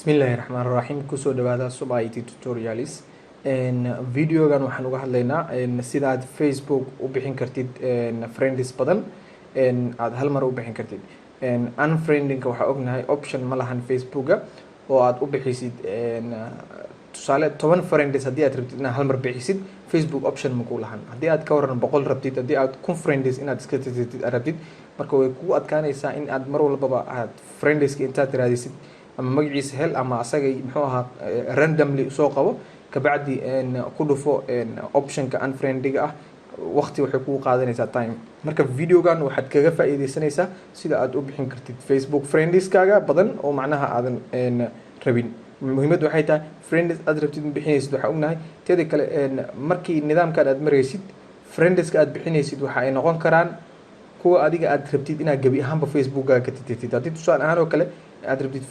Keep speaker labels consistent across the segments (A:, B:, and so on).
A: Bismillaahi Raxmaani Raxiim kusoo dhawaada Suba IT Tutorials videogan waxaan uga hadlaynaa sida aad Facebook u bixin kartid friends badan aad hal mar u bixin kartid unfriending waxa ognahay option ma lahan Facebooka oo aad u bixisid tusaale 10 friends haddii aad rabtid inaad hal mar bixisid Facebook option ma ku lahan haddii aad ka waran 100 rabtid haddii aad kun friends inaad iska tirtid rabtid marka way kugu adkaanaysaa in aad mar walba aad friendska intaad raadisid ama magaciisa hel ama asagay muxuu ahaa randomly soo qabo kabacdi ku dhufo optionka unfriendiga ah waqti waxay kugu qaadanaysaa time marka videogan waxaad kaga faa'iideysanaysaa sida aad u bixin kartid Facebook friendskaaga badan oo macnaha aadan rabin muhiimadu waxay tahay friends aad rabtid in bixinaysid waxa ognahay teeda kale markii nidaamkan aad maraysid friendska aad bixinaysid waxa ay noqon karaan kuwa adiga aad rabtid inaad gabi ahaanba Facebookkaaga ka tirtid haddii tusaale ahaan oo kale aad rabtid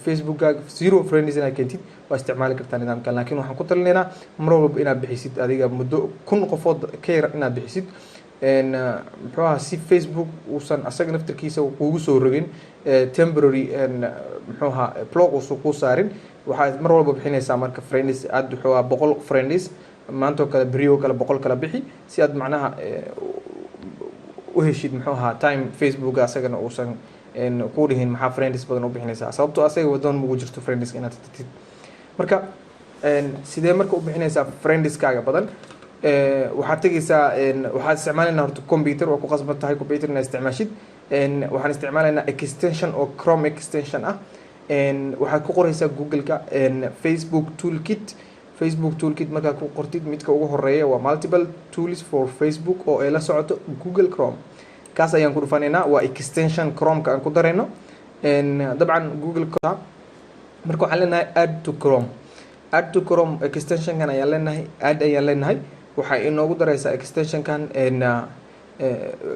A: Facebookkaaga zero friends inaad keentid waa isticmaali kartaa nidaamkan laakiin waxaan ku talinaynaa mar walba inaad bixisid adiga muddo 1000 qofood ka yar inaad bixisid muxuu ahaa si Facebook uusan asaga naftirkiisa kuugu soo rogin temporary muxuu ahaa blog uusan kuu saarin waxaad mar walba bixinaysaa marka friends aad wuxuu ahaa 100 friends maanta oo kale beriyo kale 100 kala bixi si aad macnaha u heshid muxuu ahaa time Facebook asagana uusan ku dhihin maxaa friends badan u bixinaysaa sababtoo asaga wadan ugu jirto friends inaad tirtid marka sidee marka u bixinaysaa friendskaaga badan waxaad tagaysaa waxaad isticmaalaynaa horta computer oo ku qasban tahay computer inaad isticmaashid waxaan isticmaalaynaa extension oo Chrome extension ah waxaad ku qoraysaa Google-ka Facebook toolkit markaad ku qortid midka ugu horeeya waa multiple tools for Facebook oo ay la socoto Google Chrome kaas ayaan ku dhufanaynaa waa extension Chrome-ka aan ku darayno dabcan Google Chrome marka waxaan leenahay add to Chrome extension-kan ayaan leenahay waxay inoogu daraysaa extension-kan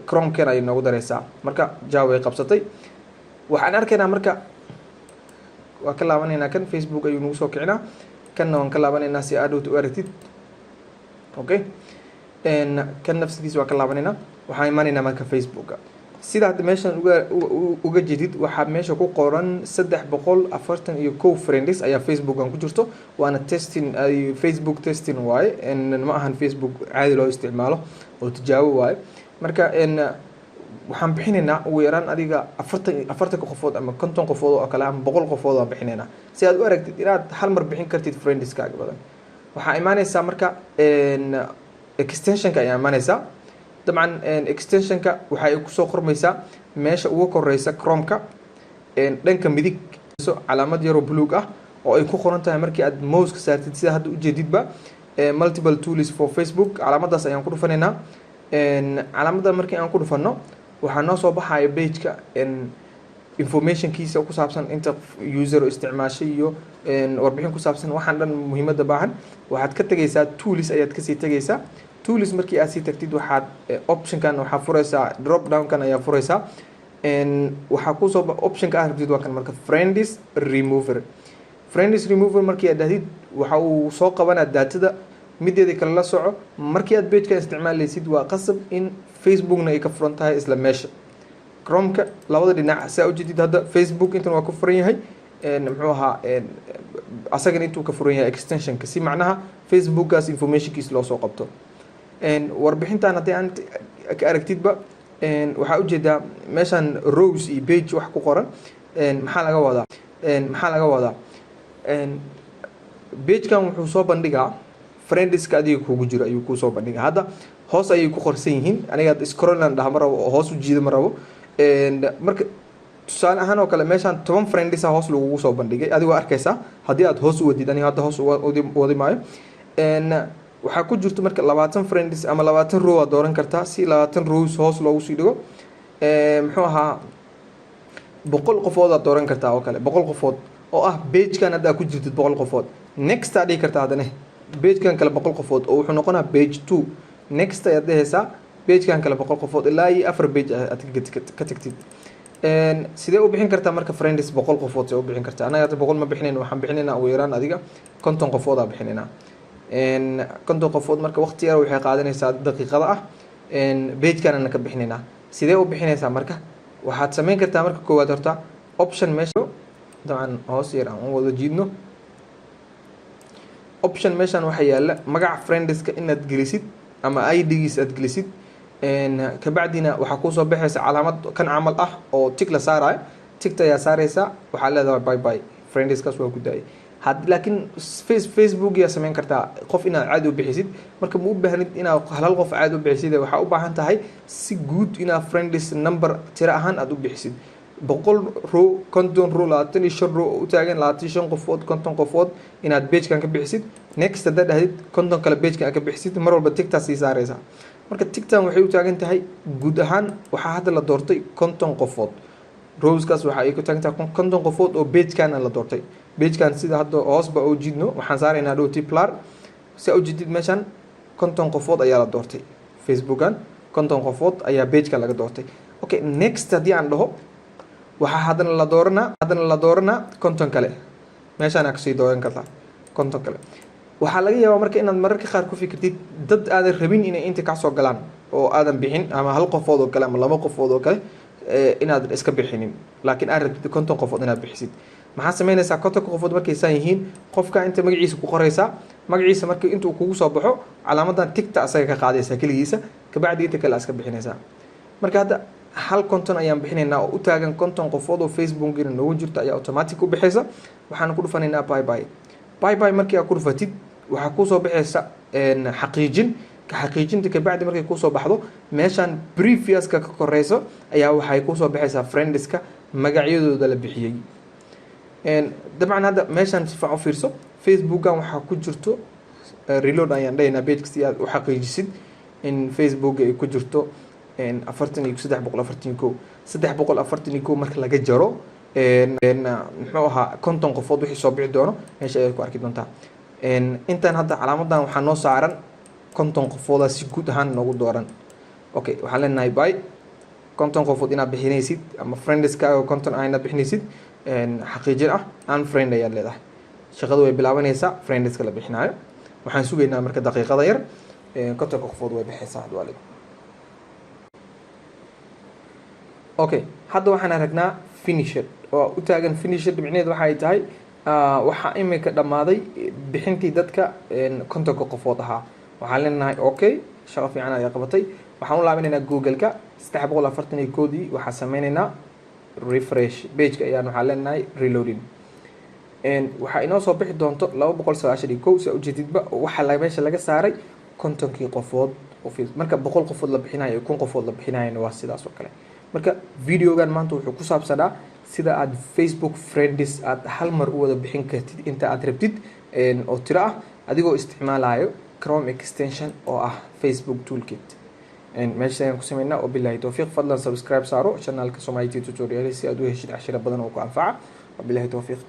A: Chrome-kan ay inoogu daraysaa marka Java ay qabsatay waxaan arkaynaa marka waa ka laabanaynaa kan Facebook ayuu nagu soo kicinaa kanna waan ka laabanaynaa si aad u aragtid okay kan nafsigiisa waa ka laabanaynaa waxaan imaanaynaa marka Facebooka sida hadda meeshan uga jeedid waxaa meesha ku qoran 341 friends ayaa Facebookan ku jirto waana testing Facebook testing waaye ma ahan Facebook caadi loo isticmaalo oo tijaabo waaye marka waxaan bixinaynaa ugu yaraan adiga 40 qofood ama 50 qofood oo kale ama 100 qofood aan bixinaynaa si aad u aragtid inaad hal mar bixin kartid friendskaaga badan waxaa imaanaysaa marka extension-ka ayaa imaanaysaa dabcan extension-ka waxa ay ku soo qormaysaa meesha ugu koreysa Chrome-ka dhanka midig calaamad yar oo buluug ah oo ay ku qoran tahay markii aad mouse-ka saartid sida hadda u jeedidba multiple tools for Facebook calaamadaas ayaan ku dhufanaynaa calaamadda markii aan ku dhufano waxaa noo soo baxaya page-ka information-kiisa ku saabsan inta user isticmaashay iyo warbixin ku saabsan waxaan dhan muhiimada baahan waxaad ka tagaysaa tools ayaad ka sii tagaysaa tools markii aad sii tagtid waxaad option-kan waxaa furaysaa drop down-kan ayaa furaysaa waxaa ku soo option-ka aad rabtid waa kan marka friends remover markii aad dhahdid waxa uu soo qabanaa daatada mideeda kale la soco markii aad page-ka isticmaalaysid waa qasab in Facebook-na ay ka furan tahay isla meesha Chrome-ka labada dhinac saa u jeedid hadda Facebook intan waa ku furan yahay muxuu ahaa asagana intuu ka furan yahay extension-ka si macnaha Facebook-gaas information-kiisa loo soo qabto warbixintan haddii aan ka aragtidba waxaa ujeedaa meeshan rows iyo page wax ku qoran maxaa laga wadaa page-kan wuxuu soo bandhigaa friendska adiga kugu jiro ayuu ku soo bandhigaa hadda hoos ayay ku qorsan yihiin aniga scrolland dhaha ma rabo oo hoos u jiido ma rabo marka tusaale ahaan oo kale meeshan 10 friends hoos lagu soo bandhigay adiga waa arkaysaa haddii aad hoos u wadid aniga hadda hoos wadi maayo waxaa ku jirto marka 20 friends ama 20 row aad dooran kartaa si 20 rows hoos loogu sii dhigo muxuu ahaa 100 qofood aad dooran kartaa oo kale 100 qofood oo ah page-kan hadda ku jirtid 100 qofood next aad dhigi kartaa hadana page-kan kale 100 qofood oo wuxuu noqonaa page 2 next ayaad dhehaysaa page-kan kale 100 qofood ilaa iyo 4 page aad ka tagtid sidee u bixin kartaa marka friends 100 qofood sidee u bixin kartaa anaga 100 ma bixinayno waxaan bixinaynaa ugu yaraan adiga 50 qofood aan bixinaynaa 50 qofood marka waqti yar waxay qaadanaysaa daqiiqada ah page-kan aan ka bixinaynaa sidee u bixinaysaa marka waxaad sameyn kartaa marka koowaad horta option meesha dabcan hoos yar aan wada jiidno. option meeshan waxaa yaala magaca friendeska inaad gelisid ama idgiis aad gelisid, kabacdina waxaa kusoo baxaysa calaamad kan camal ah oo tig la saarayo. tigta ayaa saaraysaa, waxaa leedahay bye bye friendeskaas waa ku daayay. laakiin Facebook yaa samayn kartaa qof inaad caadi u bixisid, marka ma u baahnid inaad hal qof caadi u bixisid, waxaa u baahan tahay si guud inaad friends number tiro ahaan aad u bixisid. 100 row 50 row 25 row u taagan 25 qofood 50 qofood inaad page-kan ka bixisid. next haddaad dhahdid 50 kale page-kan ka bixisid, mar walba tigtaas sii saaraysaa. marka tigtan waxay u taagan tahay guud ahaan waxaa hadda la doortay 50 qofood. rowskaas waxa ay ku taagan tahay 50 qofood oo page-kan la doortay. page-kan sida hadda hoosba u jiidno waxaan saaraynaa dhow tiplar si u jiidid meeshan 50 qofood ayaa la doortay. Facebook-an 50 qofood ayaa page-kan laga doortay. okay, next haddii aan dhaho waxaa haddana la dooranaa 50 kale. meeshaan aad kasii dooran kartaa 50 kale. waxaa laga yaabaa marka inaad mararka qaar ku fikirtid dad aadan rabin inay inta ka soo galaan oo aadan bixin, ama hal qofood oo kale ama laba qofood oo kale inaad iska bixinin, laakiin aad rabtid 50 qofood inaad bixisid. maxaa samaynaysaa 50 qofood markay saan yihiin, qofka inta magaciisa ku qoraysaa, magaciisa markii intuu kugu soo baxo calaamadan tigta asaga ka qaadaysaa keligiisa, kabacdi inta kale iska bixinaysaa. marka hadda hal 50 ayaan bixinaynaa oo u taagan 50 qofood oo Facebook-ina noogu jirto ayaa automatic u bixaysa. waxaan ku dhufanaynaa bye bye. bye bye markii aad ku dhufatid waxaa kusoo baxaysa xaqiijin. xaqiijinta kabacdi markay kusoo baxdo meeshaan previousca ka koreyso ayaa waxay kusoo baxaysaa friendeska magacyadooda la bixiyey. dabcan hadda meeshaan si fiican u fiirso, Facebook-gan waxaa ku jirto reload ayaan dhahaynaa page si aad u xaqiijisid in Facebook ay ku jirto 341 marka laga jaro muxuu ahaa 50 qofood wixii soo bixi doono meesha ayaad ku arki doontaa. intaan hadda calaamadan waxaa noo saaran 50 qofoodaa si guud ahaan noogu dooran. okay, waxaan leenahay bye. 50 qofood inaad bixinaysid ama friendeska 50 ah inaad bixinaysid xaqiijin ah unfriend ayaad leedahay. shaqadu way bilaabanaysaa friendeska la bixinayo. waxaan sugaynaa marka daqiiqada yar 50 qofood way bixaysaa hadwaalid. okay, hadda waxaan aragnaa finished oo u taagan finished. micnaheedu waxa ay tahay waxaa imika dhammaaday bixintii dadka 50 qofood ahaa. waxaan leenahay okay, shaqo fiican ayaa qabatay. waxaan u laabanaynaa Google-ka 341 waxaan sameynaynaa refresh page-ka ayaan waxaan leenahay reloading. waxaa inoo soo bixi doonto 291 si ujeedidba waxaa meesha laga saaray 50 qofood oo marka 100 qofood la bixinayo 1000 qofood la bixinayo waa sidaas oo kale. marka videogan maanta wuxuu ku saabsanaa sida aad Facebook friends aad hal mar u wada bixin kartid inta aad rabtid oo tiro ah adigoo isticmaalayo Chrome extension oo ah Facebook toolkit. meesha ayaan ku sameynaa. oo billahi tawfiiq, fadlan subscribe saaro channelka Somali Tutorials si aad u heshid cashiro badan oo ku anfaca. oo billahi tawfiiq.